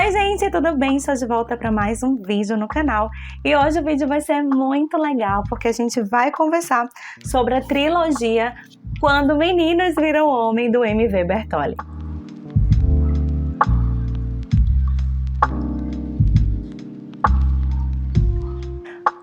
Oi gente, tudo bem? Estou de volta para mais um vídeo no canal e hoje o vídeo vai ser muito legal porque a gente vai conversar sobre a trilogia Quando Meninos Viram Homem, do M.V. Bertoli.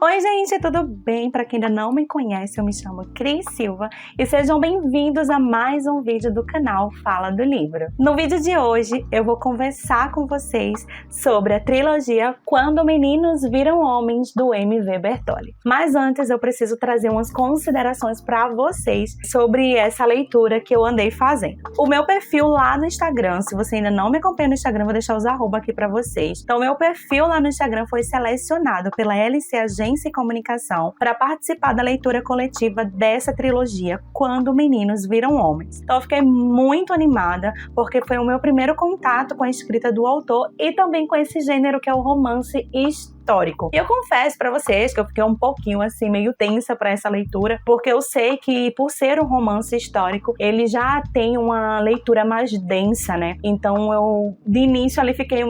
Oi gente, tudo bem? Para quem ainda não me conhece, eu me chamo Cris Silva e sejam bem-vindos a mais um vídeo do canal Fala do Livro. No vídeo de hoje eu vou conversar com vocês sobre a trilogia Quando Meninos Viram Homens, do M.V. Bertoli. Mas antes eu preciso trazer umas considerações para vocês sobre essa leitura que eu andei fazendo. O meu perfil lá no Instagram, se você ainda não me acompanha no Instagram, vou deixar os arroba aqui para vocês. Então, meu perfil lá no Instagram foi selecionado pela LC Agência e Comunicação para participar da leitura coletiva dessa trilogia Quando Meninos Viram Homens. Então eu fiquei muito animada porque foi o meu primeiro contato com a escrita do autor e também com esse gênero que é o romance histórico. E eu confesso para vocês que eu fiquei um pouquinho assim meio tensa para essa leitura, porque eu sei que por ser um romance histórico, ele já tem uma leitura mais densa, né? Então eu de início ali fiquei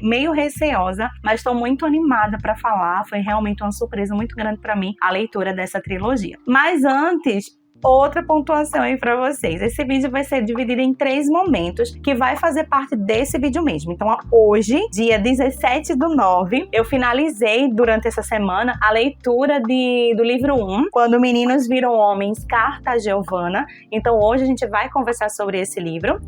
meio receosa, mas estou muito animada para falar. Foi realmente uma surpresa muito grande para mim a leitura dessa trilogia. Mas antes, outra pontuação aí para vocês. Esse vídeo vai ser dividido em 3 momentos que vai fazer parte desse vídeo mesmo. Então hoje, dia 17/9, eu finalizei durante essa semana a leitura do livro 1, Quando Meninos Viram Homens, Carta a Giovanna. Então hoje a gente vai conversar sobre esse livro.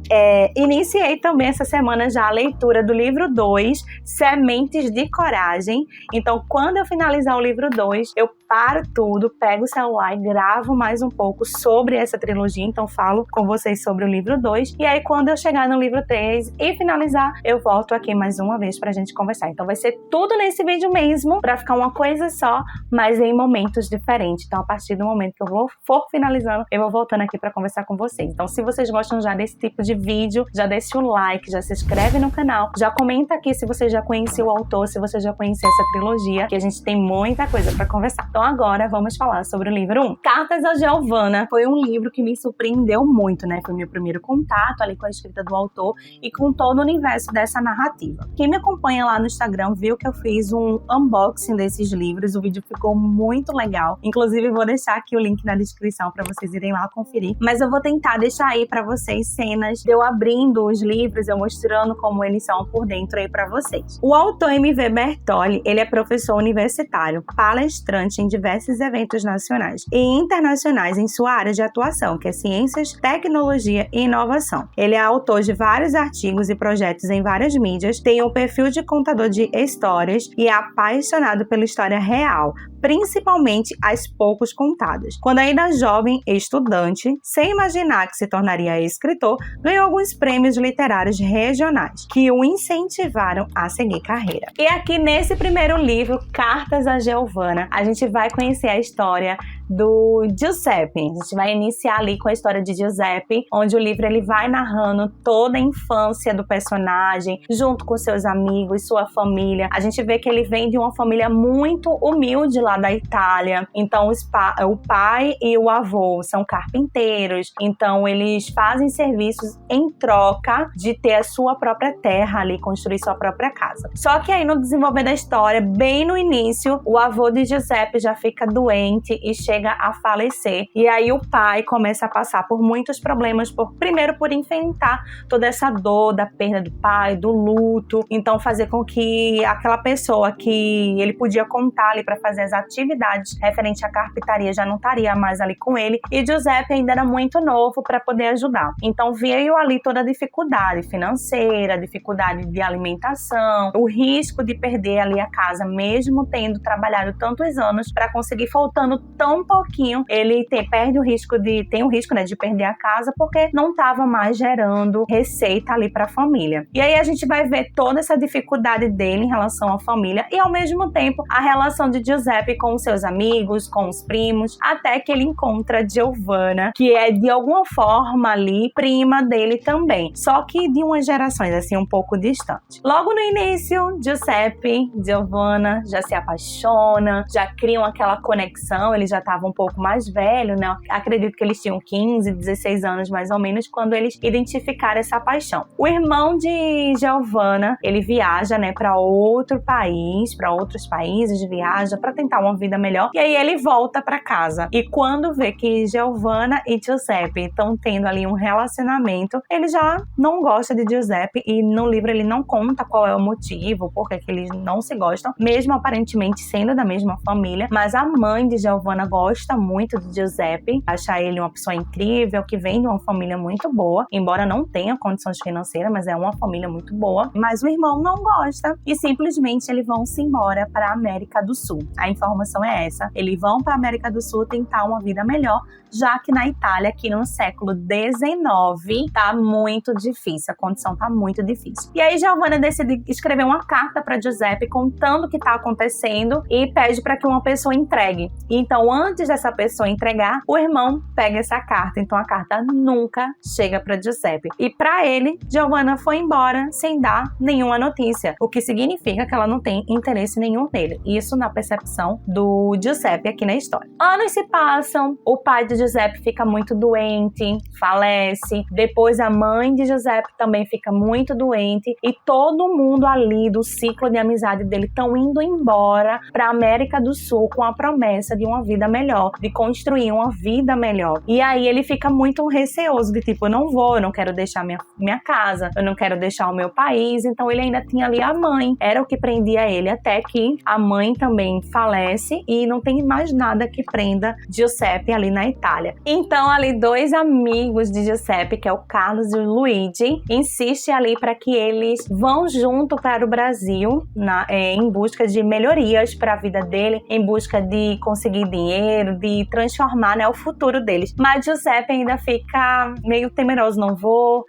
Iniciei também essa semana já a leitura do livro 2, Sementes de Coragem. Então quando eu finalizar o livro 2, eu paro tudo, pego o celular e gravo mais um pouco sobre essa trilogia, então falo com vocês sobre o livro 2, e aí quando eu chegar no livro 3 e finalizar, eu volto aqui mais uma vez pra gente conversar. Então vai ser tudo nesse vídeo mesmo, pra ficar uma coisa só, mas em momentos diferentes. Então a partir do momento que eu for finalizando, eu vou voltando aqui pra conversar com vocês. Então se vocês gostam já desse tipo de vídeo, já deixa o like, já se inscreve no canal, já comenta aqui se você já conhecia o autor, se você já conhecia essa trilogia, que a gente tem muita coisa pra conversar. Então agora vamos falar sobre o livro 1. Cartas a Giovanna foi um livro que me surpreendeu muito, né? Foi meu primeiro contato ali com a escrita do autor e com todo o universo dessa narrativa. Quem me acompanha lá no Instagram viu que eu fiz um unboxing desses livros, o vídeo ficou muito legal. Inclusive vou deixar aqui o link na descrição para vocês irem lá conferir, mas eu vou tentar deixar aí para vocês cenas de eu abrindo os livros, eu mostrando como eles são por dentro aí para vocês. O autor M.V. Bertoli, ele é professor universitário, palestrante em diversos eventos nacionais e internacionais em sua área de atuação, que é ciências, tecnologia e inovação. Ele é autor de vários artigos e projetos em várias mídias, tem um perfil de contador de histórias e é apaixonado pela história real, principalmente as poucos contadas. Quando ainda jovem e estudante, sem imaginar que se tornaria escritor, ganhou alguns prêmios literários regionais, que o incentivaram a seguir carreira. E aqui nesse primeiro livro, Cartas a Giovanna, a gente vai conhecer a história do Giuseppe. A gente vai iniciar ali com a história de Giuseppe, onde o livro ele vai narrando toda a infância do personagem, junto com seus amigos, sua família. A gente vê que ele vem de uma família muito humilde lá da Itália. Então o pai e o avô são carpinteiros, então eles fazem serviços em troca de ter a sua própria terra ali, construir sua própria casa. Só que aí no desenvolver da história, bem no início, o avô de Giuseppe já fica doente e chega a falecer. E aí o pai começa a passar por muitos problemas, primeiro por enfrentar toda essa dor da perda do pai, do luto. Então fazer com que aquela pessoa que ele podia contar ali para fazer as atividades referente à carpintaria já não estaria mais ali com ele. E Giuseppe ainda era muito novo para poder ajudar. Então veio ali toda a dificuldade financeira, dificuldade de alimentação, o risco de perder ali a casa, mesmo tendo trabalhado tantos anos para conseguir, faltando tão pouquinho, ele tem o risco, né, de perder a casa porque não estava mais gerando receita ali para a família. E aí a gente vai ver toda essa dificuldade dele em relação à família e ao mesmo tempo a relação de Giuseppe com os seus amigos, com os primos, até que ele encontra Giovanna, que é de alguma forma ali prima dele também, só que de umas gerações assim um pouco distante. Logo no início, Giuseppe e Giovanna já se apaixonam, já criam tinham aquela conexão, ele já estava um pouco mais velho, né? Acredito que eles tinham 15, 16 anos mais ou menos, quando eles identificaram essa paixão. O irmão de Giovanna, ele viaja, né, para outro país, para outros países, viaja para tentar uma vida melhor, e aí ele volta para casa. E quando vê que Giovanna e Giuseppe estão tendo ali um relacionamento, ele já não gosta de Giuseppe, e no livro ele não conta qual é o motivo, porque que eles não se gostam, mesmo aparentemente sendo da mesma família, mas a mãe de Giovanna gosta muito de Giuseppe, acha ele uma pessoa incrível, que vem de uma família muito boa, embora não tenha condições financeiras, mas é uma família muito boa, mas o irmão não gosta, e simplesmente eles vão-se embora para a América do Sul. A informação é essa, eles vão para a América do Sul tentar uma vida melhor, já que na Itália, aqui no século XIX, tá muito difícil, a condição tá muito difícil. E aí Giovanna decide escrever uma carta para Giuseppe contando o que tá acontecendo e pede para que uma pessoa entregue. Então, antes dessa pessoa entregar, o irmão pega essa carta. Então, a carta nunca chega para Giuseppe. E para ele, Giovanna foi embora sem dar nenhuma notícia, o que significa que ela não tem interesse nenhum nele. Isso na percepção do Giuseppe aqui na história. Anos se passam, o pai de Giuseppe fica muito doente, falece. Depois a mãe de Giuseppe também fica muito doente e todo mundo ali do ciclo de amizade dele estão indo embora para a América do Sul com a promessa de uma vida melhor, de construir uma vida melhor. E aí ele fica muito receoso de tipo, eu não quero deixar minha casa, eu não quero deixar o meu país. Então ele ainda tinha ali a mãe, era o que prendia ele, até que a mãe também falece e não tem mais nada que prenda Giuseppe ali na Itália. Então ali dois amigos de Giuseppe, que é o Carlos e o Luigi, insistem ali para que eles vão junto para o Brasil em busca de melhorias para a vida dele, em busca de conseguir dinheiro, de transformar, né, o futuro deles. Mas Giuseppe ainda fica meio temeroso,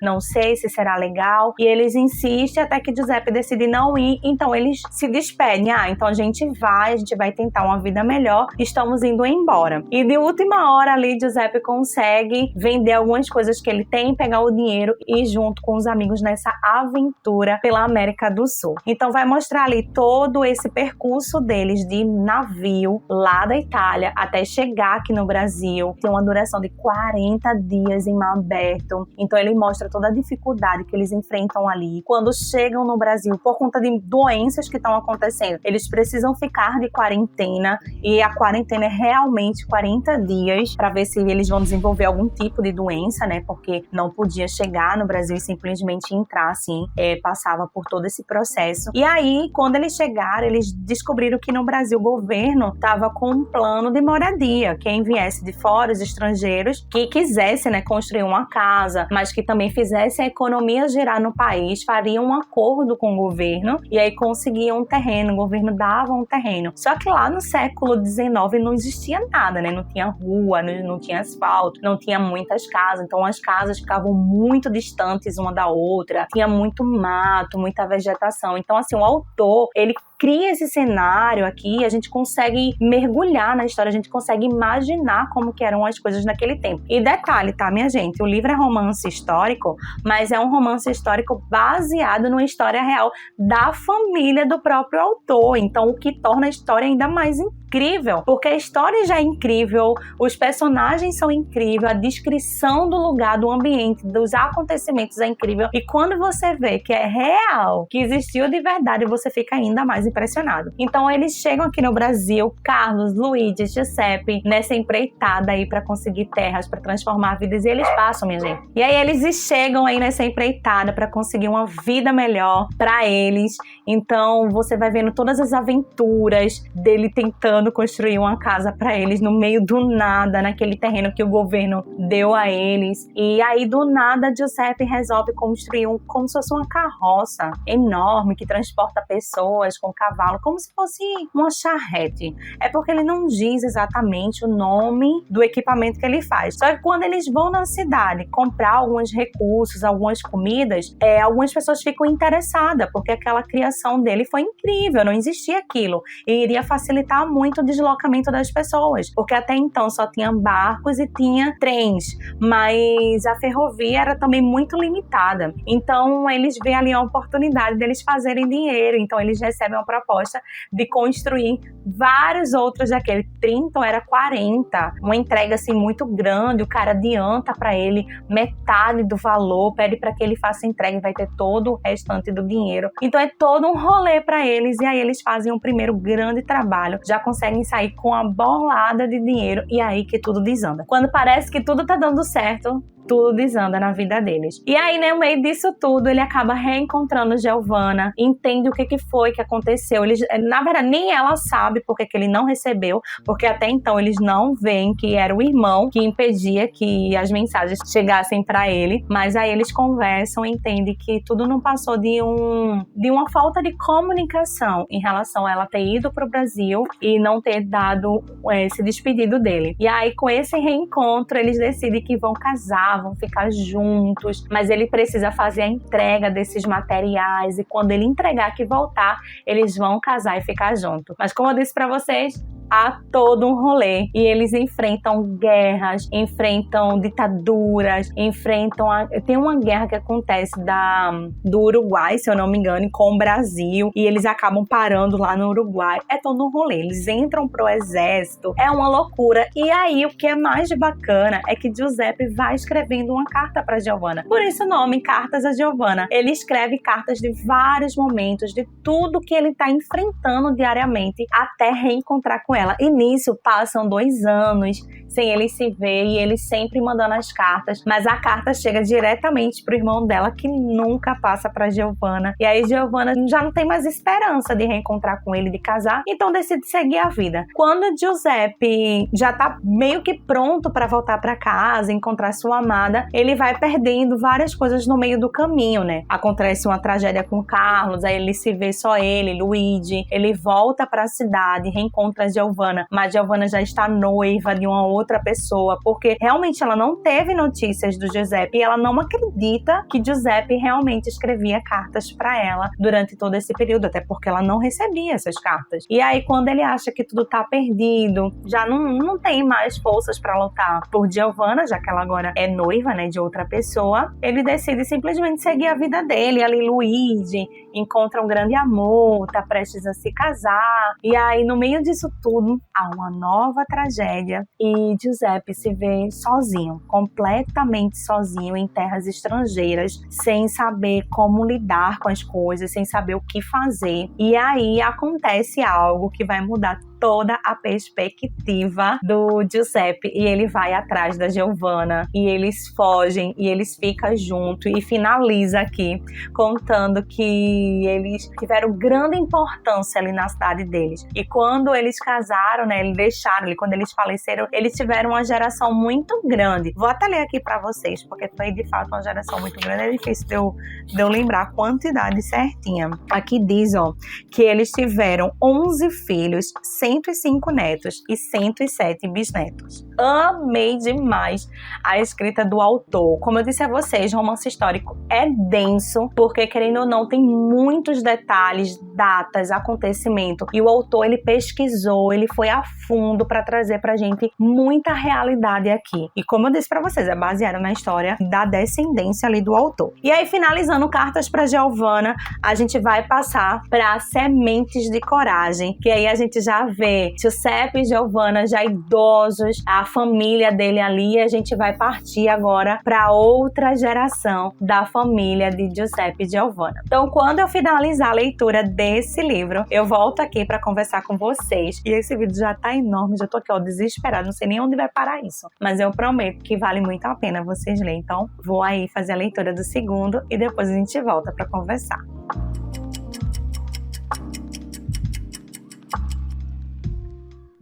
não sei se será legal, e eles insistem até que Giuseppe decide não ir, então eles se despedem. Então a gente vai tentar uma vida melhor, estamos indo embora. E de última hora ali, Giuseppe consegue vender algumas coisas que ele tem, pegar o dinheiro e ir junto com os amigos nessa aventura pela América do Sul. Então vai mostrar ali todo esse percurso deles de navio lá da Itália até chegar aqui no Brasil. Tem uma duração de 40 dias em mar aberto. Então ele mostra toda a dificuldade que eles enfrentam ali. Quando chegam no Brasil, por conta de doenças que estão acontecendo, eles precisam ficar de quarentena, e a quarentena é realmente 40 dias para ver se eles vão desenvolver algum tipo de doença, né? Porque não podia chegar no Brasil e simplesmente entrar assim, passava por todo esse processo. E aí, quando eles chegaram, eles descobriram que no Brasil o governo estava com um plano de moradia. Quem viesse de fora, os estrangeiros, que quisesse, né, construir uma casa, mas que também fizesse a economia girar no país, fariam um acordo com o governo e aí conseguiam um terreno, o governo dava um terreno. Só que lá no século XIX não existia nada, né? Não tinha rua, não tinha asfalto, não tinha muitas casas, então as casas ficavam muito distantes uma da outra, tinha muito mato, muita vegetação. Então, assim, o autor, ele cria esse cenário aqui, a gente consegue mergulhar na história, a gente consegue imaginar como que eram as coisas naquele tempo. E detalhe, tá, minha gente? O livro é romance histórico, mas é um romance histórico baseado numa história real da família do próprio autor. Então, o que torna a história ainda mais incrível, porque a história já é incrível, os personagens são incríveis, a descrição do lugar, do ambiente, dos acontecimentos é incrível. E quando você vê que é real, que existiu de verdade, você fica ainda mais impressionado. Então eles chegam aqui no Brasil, Carlos, Luigi, Giuseppe, nessa empreitada aí para conseguir terras, para transformar vidas, e eles passam, minha gente. E aí eles chegam aí nessa empreitada para conseguir uma vida melhor para eles. Então você vai vendo todas as aventuras dele tentando construir uma casa para eles no meio do nada, naquele terreno que o governo deu a eles. E aí do nada Giuseppe resolve construir como se fosse uma carroça enorme que transporta pessoas com cavalo, como se fosse uma charrete. É porque ele não diz exatamente o nome do equipamento que ele faz. Só que quando eles vão na cidade comprar alguns recursos, algumas comidas, algumas pessoas ficam interessadas, porque aquela criação dele foi incrível, não existia aquilo. E iria facilitar muito o deslocamento das pessoas, porque até então só tinha barcos e tinha trens, mas a ferrovia era também muito limitada. Então eles veem ali uma oportunidade deles fazerem dinheiro, então eles recebem uma proposta de construir vários outros daquele 30 ou era 40. Uma entrega assim muito grande, o cara adianta para ele metade do valor, pede para que ele faça a entrega e vai ter todo o restante do dinheiro. Então é todo um rolê para eles, e aí eles fazem um primeiro grande trabalho, já conseguem sair com uma bolada de dinheiro, e aí que tudo desanda. Quando parece que tudo tá dando certo, tudo desanda na vida deles. E aí, no meio disso tudo, ele acaba reencontrando Giovanna, entende o que foi que aconteceu. Na verdade, nem ela sabe porque que ele não recebeu, porque até então eles não veem que era o irmão que impedia que as mensagens chegassem para ele, mas aí eles conversam e entendem que tudo não passou de uma falta de comunicação em relação a ela ter ido pro Brasil e não ter dado se despedido dele. E aí, com esse reencontro, eles decidem que vão casar, vão ficar juntos, mas ele precisa fazer a entrega desses materiais, e quando ele entregar que voltar, eles vão casar e ficar juntos. Mas como eu disse pra vocês, há todo um rolê, e eles enfrentam guerras, enfrentam ditaduras, tem uma guerra que acontece do Uruguai, se eu não me engano, com o Brasil, e eles acabam parando lá no Uruguai. É todo um rolê, eles entram pro exército, é uma loucura. E aí o que é mais bacana é que Giuseppe vai escrevendo uma carta para Giovanna, por isso o nome Cartas a Giovanna. Ele escreve cartas de vários momentos, de tudo que ele tá enfrentando diariamente até reencontrar com ela. E nisso passam 2 anos sem eles se ver, e ele sempre mandando as cartas, mas a carta chega diretamente pro irmão dela, que nunca passa pra Giovanna. E aí Giovanna já não tem mais esperança de reencontrar com ele, de casar, então decide seguir a vida. Quando Giuseppe já tá meio que pronto para voltar para casa, encontrar sua amada, ele vai perdendo várias coisas no meio do caminho, né? Acontece uma tragédia com Carlos, aí ele se vê só ele, Luigi, ele volta para a cidade, reencontra Giovanna, mas Giovanna já está noiva de uma outra pessoa, porque realmente ela não teve notícias do Giuseppe, e ela não acredita que Giuseppe realmente escrevia cartas para ela durante todo esse período, até porque ela não recebia essas cartas. E aí, quando ele acha que tudo tá perdido, já não tem mais forças para lutar por Giovanna, já que ela agora é noiva, né, de outra pessoa, ele decide simplesmente seguir a vida dele. Ali Luigi encontra um grande amor, tá prestes a se casar, e aí no meio disso tudo há uma nova tragédia, e Giuseppe se vê sozinho, completamente sozinho em terras estrangeiras, sem saber como lidar com as coisas, sem saber o que fazer. E aí acontece algo que vai mudar toda a perspectiva do Giuseppe, e ele vai atrás da Giovanna, e eles fogem, e eles ficam juntos, e finaliza aqui contando que eles tiveram grande importância ali na cidade deles. E quando eles casaram, né, quando eles faleceram, eles tiveram uma geração muito grande. Vou até ler aqui pra vocês, porque foi de fato uma geração muito grande, é difícil de eu lembrar a quantidade certinha. Aqui diz, ó, que eles tiveram 11 filhos, 105 netos e 107 bisnetos. Amei demais a escrita do autor. Como eu disse a vocês, o romance histórico é denso, porque querendo ou não, tem muitos detalhes, datas, acontecimentos, e o autor, ele pesquisou, ele foi a fundo para trazer pra gente muita realidade aqui. E como eu disse pra vocês, é baseado na história da descendência ali do autor. E aí, finalizando Cartas para Giovanna, a gente vai passar para Sementes de Coragem, que aí a gente já vê Giuseppe e Giovanna já idosos, a família dele ali, e a gente vai partir agora para outra geração da família de Giuseppe e Giovanna. Então, quando eu finalizar a leitura desse livro, eu volto aqui para conversar com vocês. E esse vídeo já tá enorme, já tô aqui, ó, desesperada, não sei nem onde vai parar isso. Mas eu prometo que vale muito a pena vocês lerem. Então, vou aí fazer a leitura do segundo e depois a gente volta para conversar.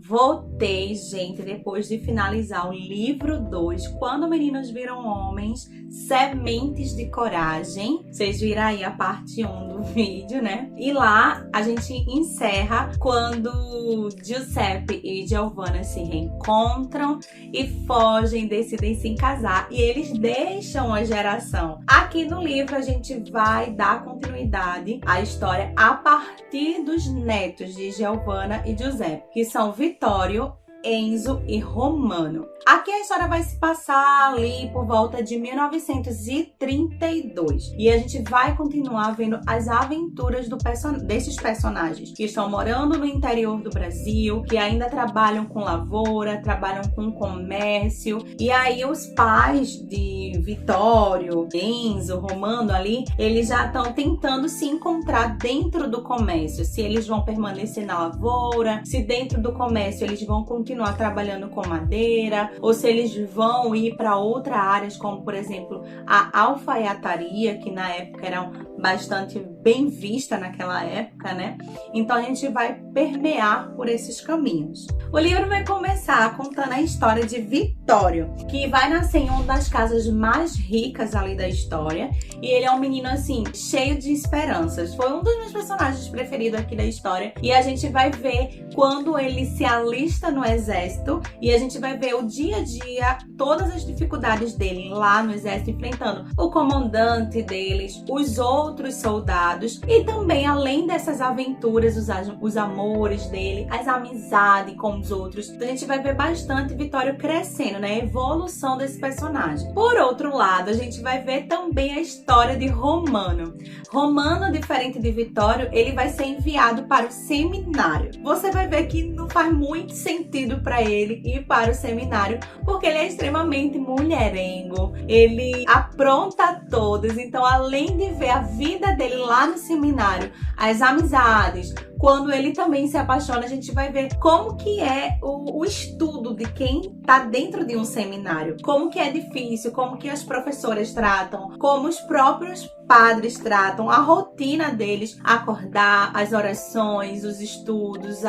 Voltei, gente, depois de finalizar o livro 2, Quando Meninos Viram Homens, Sementes de Coragem. Vocês viram aí a parte 1 do vídeo, né? E lá a gente encerra quando Giuseppe e Giovanna se reencontram e fogem, decidem se casar, e eles deixam a geração. Aqui no livro a gente vai dar continuidade à história a partir dos netos de Giovanna e Giuseppe, que são Vittorio, Enzo e Romano. Aqui a história vai se passar ali por volta de 1932 e a gente vai continuar vendo as aventuras desses personagens que estão morando no interior do Brasil, que ainda trabalham com lavoura, trabalham com comércio, e aí os pais de Vitório, Enzo, Romano ali, eles já estão tentando se encontrar dentro do comércio, se eles vão permanecer na lavoura, se dentro do comércio eles vão continuar trabalhando com madeira, ou se eles vão ir para outras áreas, como por exemplo a alfaiataria, que na época era bastante bem vista naquela época, né? Então a gente vai permear por esses caminhos. O livro vai começar contando a história de Vitório, que vai nascer em uma das casas mais ricas ali da história, e ele é um menino assim, cheio de esperanças. Foi um dos meus personagens preferidos aqui da história, e a gente vai ver quando ele se alista no exército, e a gente vai ver o dia a dia, todas as dificuldades dele lá no exército, enfrentando o comandante deles, os outros soldados, e também além dessas aventuras, os amores dele, as amizades com os outros. Então a gente vai ver bastante Vitório crescendo, né? A evolução desse personagem. Por outro lado, a gente vai ver também a história de Romano. Romano, diferente de Vitório, ele vai ser enviado para o seminário. Você vai ver que não faz muito sentido para ele ir para o seminário, porque ele é extremamente mulherengo, ele apronta todas. Então, além de ver a vida dele lá no seminário, as amizades, quando ele também se apaixona, a gente vai ver como que é o estudo de quem está dentro de um seminário, como que é difícil, como que as professoras tratam, como os próprios padres tratam, a rotina deles, acordar, as orações, os estudos,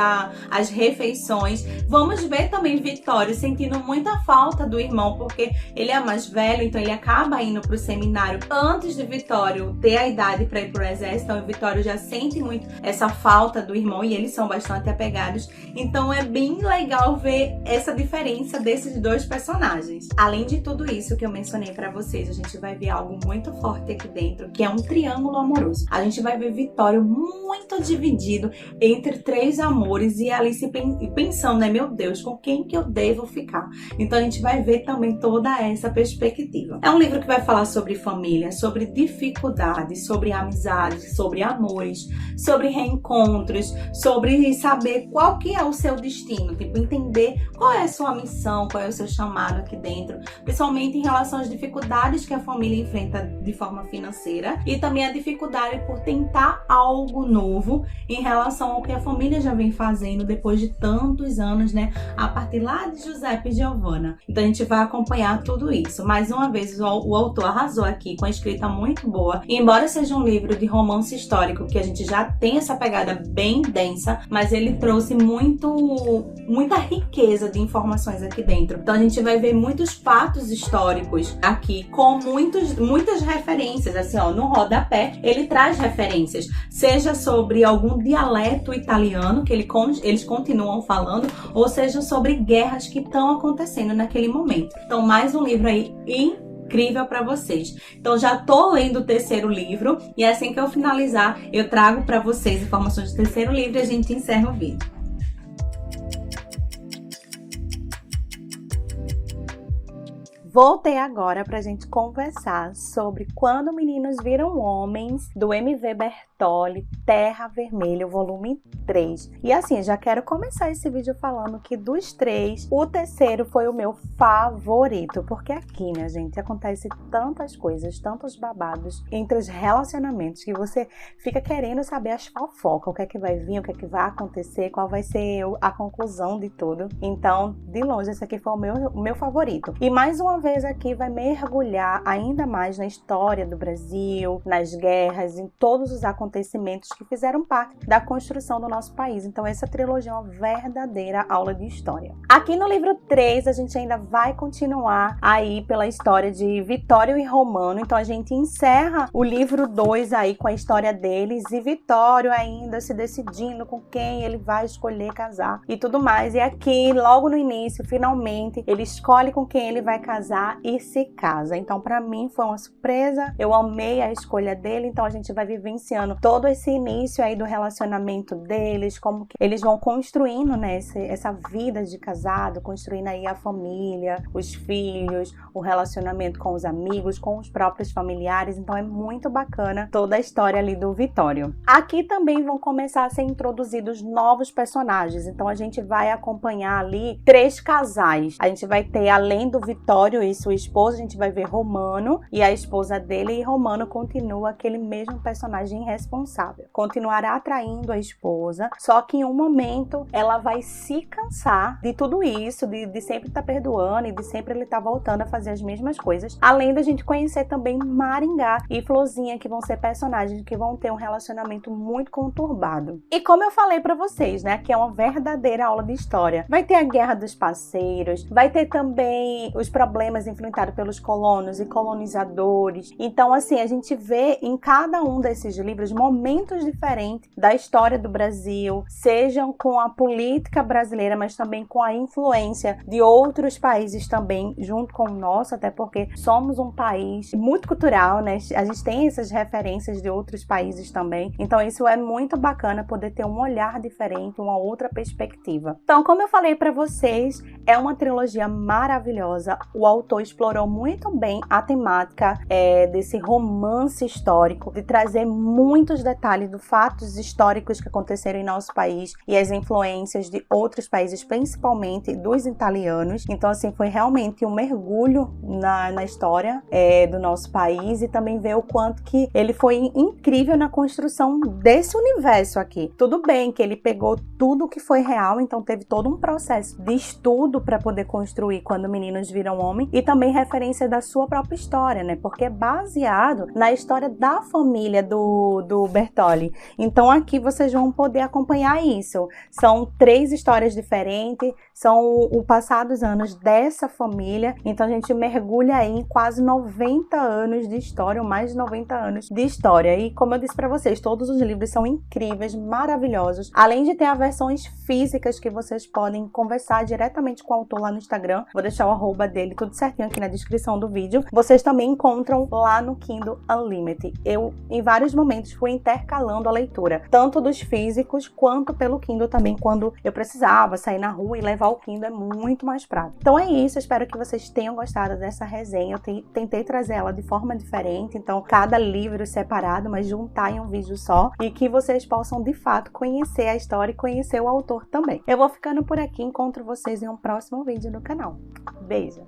as refeições. Vamos ver também Vitório sentindo muita falta do irmão, porque ele é mais velho, então ele acaba indo para o seminário antes de Vitório ter a idade para ir para o exército. Então o Vitório já sente muito essa falta do irmão e eles são bastante apegados. Então é bem legal ver essa diferença desses dois personagens. Além de tudo isso que eu mencionei para vocês, a gente vai ver algo muito forte aqui dentro, que é um triângulo amoroso. A gente vai ver Vitório muito dividido entre três amores e Alice pensando, né, meu Deus, com quem que eu devo ficar? Então a gente vai ver também toda essa perspectiva. É um livro que vai falar sobre família, sobre dificuldades, sobre amizades, sobre amores, sobre reencontros, sobre saber qual que é o seu destino, tipo, entender qual é a sua missão, qual é o seu chamado aqui dentro, principalmente em relação às dificuldades que a família enfrenta de forma financeira e também a dificuldade por tentar algo novo em relação ao que a família já vem fazendo depois de tantos anos, né, a partir lá de Giuseppe e Giovanna. Então a gente vai acompanhar tudo isso. Mais uma vez, o autor arrasou aqui com a escrita muito boa, e embora seja um livro de romance histórico, que a gente já tem essa pegada bem densa, mas ele trouxe muita riqueza de informações aqui dentro. Então a gente vai ver muitos fatos históricos aqui, com muitas referências, assim, ó, no rodapé ele traz referências, seja sobre algum dialeto italiano que eles continuam falando, ou seja sobre guerras que estão acontecendo naquele momento. Então mais um livro aí incrível para vocês. Então já tô lendo o terceiro livro e assim que eu finalizar eu trago para vocês informações do terceiro livro e a gente encerra o vídeo. Voltei agora pra gente conversar sobre Quando Meninos Viram Homens, do M.V. Bertoli, Terra Vermelha, volume 3. E assim, já quero começar esse vídeo falando que dos três, o terceiro foi o meu favorito, porque aqui, minha gente, acontece tantas coisas, tantos babados entre os relacionamentos, que você fica querendo saber as fofocas, o que é que vai vir, o que é que vai acontecer, qual vai ser a conclusão de tudo. Então, de longe, esse aqui foi o meu favorito. E mais uma vez aqui vai mergulhar ainda mais na história do Brasil, nas guerras, em todos os acontecimentos que fizeram parte da construção do nosso país. Então essa trilogia é uma verdadeira aula de história. Aqui no livro 3 a gente ainda vai continuar aí pela história de Vitório e Romano. Então a gente encerra o livro 2 aí com a história deles e Vitório ainda se decidindo com quem ele vai escolher casar e tudo mais. E aqui logo no início, finalmente, ele escolhe com quem ele vai casar casar e se casa. Então para mim foi uma surpresa, eu amei a escolha dele, então a gente vai vivenciando todo esse início aí do relacionamento deles, como que eles vão construindo, né, essa vida de casado, construindo aí a família, os filhos, o relacionamento com os amigos, com os próprios familiares. Então é muito bacana toda a história ali do Vitório. Aqui também vão começar a ser introduzidos novos personagens, então a gente vai acompanhar ali 3 casais. A gente vai ter, além do Vitório e sua esposa, a gente vai ver Romano e a esposa dele, e Romano continua aquele mesmo personagem irresponsável. Continuará atraindo a esposa, só que em um momento ela vai se cansar de tudo isso, de sempre estar perdoando e de sempre ele estar voltando a fazer as mesmas coisas. Além da gente conhecer também Maringá e Florzinha, que vão ser personagens que vão ter um relacionamento muito conturbado. E como eu falei pra vocês, né, que é uma verdadeira aula de história. Vai ter a guerra dos parceiros, vai ter também os problemas enfrentados pelos colonos e colonizadores. Então, assim, a gente vê em cada um desses livros momentos diferentes da história do Brasil, sejam com a política brasileira, mas também com a influência de outros países também, junto com o nosso, até porque somos um país muito cultural, né? A gente tem essas referências de outros países também. Então, isso é muito bacana, poder ter um olhar diferente, uma outra perspectiva. Então, como eu falei para vocês, é uma trilogia maravilhosa. O autor explorou muito bem a temática desse romance histórico, de trazer muitos detalhes dos fatos históricos que aconteceram em nosso país e as influências de outros países, principalmente dos italianos. Então, assim, foi realmente um mergulho na história do nosso país, e também ver o quanto que ele foi incrível na construção desse universo aqui. Tudo bem que ele pegou tudo que foi real, então teve todo um processo de estudo para poder construir Quando Meninos Viram Homem, e também referência da sua própria história, né? Porque é baseado na história da família do Bertolli. Então aqui vocês vão poder acompanhar isso. São 3 histórias diferentes, são o passar dos anos dessa família. Então a gente mergulha aí em quase 90 anos de história, ou mais de 90 anos de história. E como eu disse para vocês, todos os livros são incríveis, maravilhosos. Além de ter as versões físicas que vocês podem conversar diretamente com o autor lá no Instagram. Vou deixar o arroba dele tudo certinho aqui na descrição do vídeo. Vocês também encontram lá no Kindle Unlimited. Eu, em vários momentos, fui intercalando a leitura, tanto dos físicos quanto pelo Kindle também, quando eu precisava sair na rua e levar o Kindle, é muito mais prático. Então é isso, espero que vocês tenham gostado dessa resenha. Eu tentei trazer ela de forma diferente, então cada livro separado, mas juntar em um vídeo só, e que vocês possam de fato conhecer a história e conhecer o autor também. Eu vou ficando por aqui, encontro vocês em um próximo vídeo no canal. Beijo!